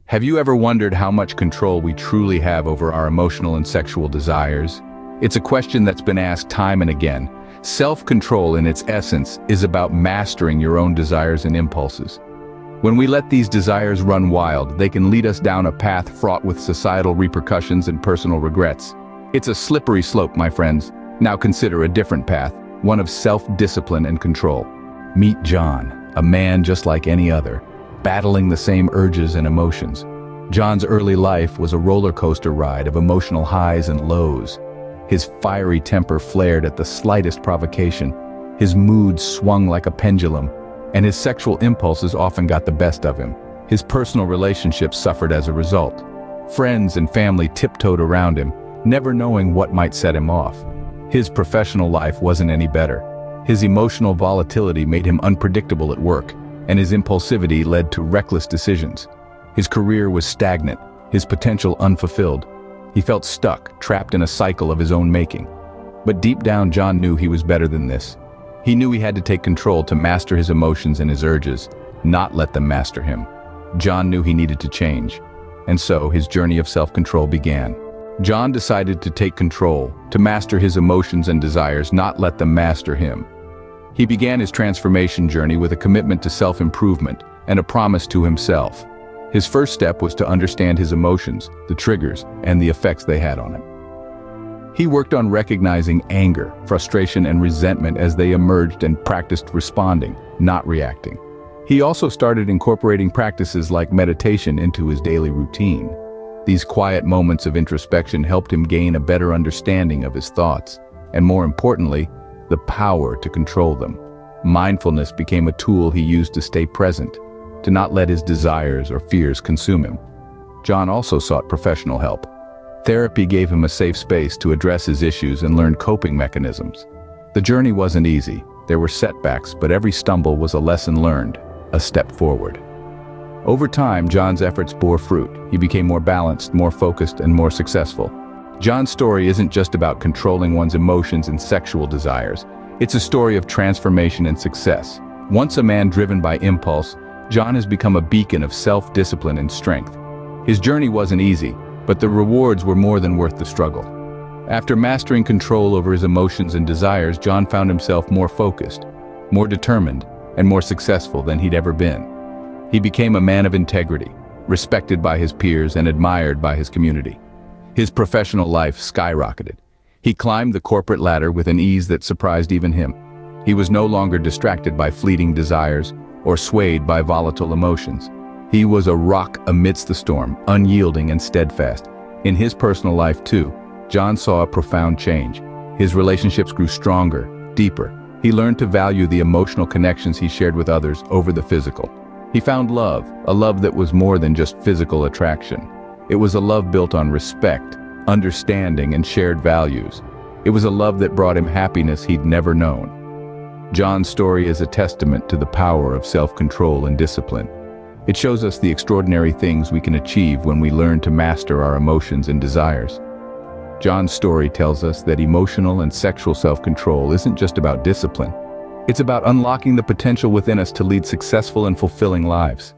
Have you ever wondered how much control we truly have over our emotional and sexual desires? It's a question that's been asked time and again. Self-control in its essence is about mastering your own desires and impulses. When we let these desires run wild, they can lead us down a path fraught with societal repercussions and personal regrets. It's a slippery slope, my friends. Now consider a different path, one of self-discipline and control. Meet John, a man just like any other, battling the same urges and emotions. John's early life was a roller coaster ride of emotional highs and lows. His fiery temper flared at the slightest provocation. His moods swung like a pendulum, and his sexual impulses often got the best of him. His personal relationships suffered as a result. Friends and family tiptoed around him, never knowing what might set him off. His professional life wasn't any better. His emotional volatility made him unpredictable at work, and his impulsivity led to reckless decisions. His career was stagnant, his potential unfulfilled. He felt stuck, trapped in a cycle of his own making. But deep down, John knew he was better than this. He knew he had to take control to master his emotions and his urges, not let them master him. John knew he needed to change, and so his journey of self-control began. John decided to take control, to master his emotions and desires, not let them master him. He began his transformation journey with a commitment to self-improvement and a promise to himself. His first step was to understand his emotions, the triggers, and the effects they had on him. He worked on recognizing anger, frustration, and resentment as they emerged and practiced responding, not reacting. He also started incorporating practices like meditation into his daily routine. These quiet moments of introspection helped him gain a better understanding of his thoughts, and more importantly, the power to control them. Mindfulness became a tool he used to stay present, to not let his desires or fears consume him. John also sought professional help. Therapy gave him a safe space to address his issues and learn coping mechanisms. The journey wasn't easy. There were setbacks, but every stumble was a lesson learned, a step forward. Over time, John's efforts bore fruit. He became more balanced, more focused, and more successful. John's story isn't just about controlling one's emotions and sexual desires. It's a story of transformation and success. Once a man driven by impulse, John has become a beacon of self-discipline and strength. His journey wasn't easy, but the rewards were more than worth the struggle. After mastering control over his emotions and desires, John found himself more focused, more determined, and more successful than he'd ever been. He became a man of integrity, respected by his peers and admired by his community. His professional life skyrocketed. He climbed the corporate ladder with an ease that surprised even him. He was no longer distracted by fleeting desires or swayed by volatile emotions. He was a rock amidst the storm, unyielding and steadfast. In his personal life too, John saw a profound change. His relationships grew stronger, deeper. He learned to value the emotional connections he shared with others over the physical. He found love, a love that was more than just physical attraction. It was a love built on respect, understanding, and shared values. It was a love that brought him happiness he'd never known. John's story is a testament to the power of self-control and discipline. It shows us the extraordinary things we can achieve when we learn to master our emotions and desires. John's story tells us that emotional and sexual self-control isn't just about discipline. It's about unlocking the potential within us to lead successful and fulfilling lives.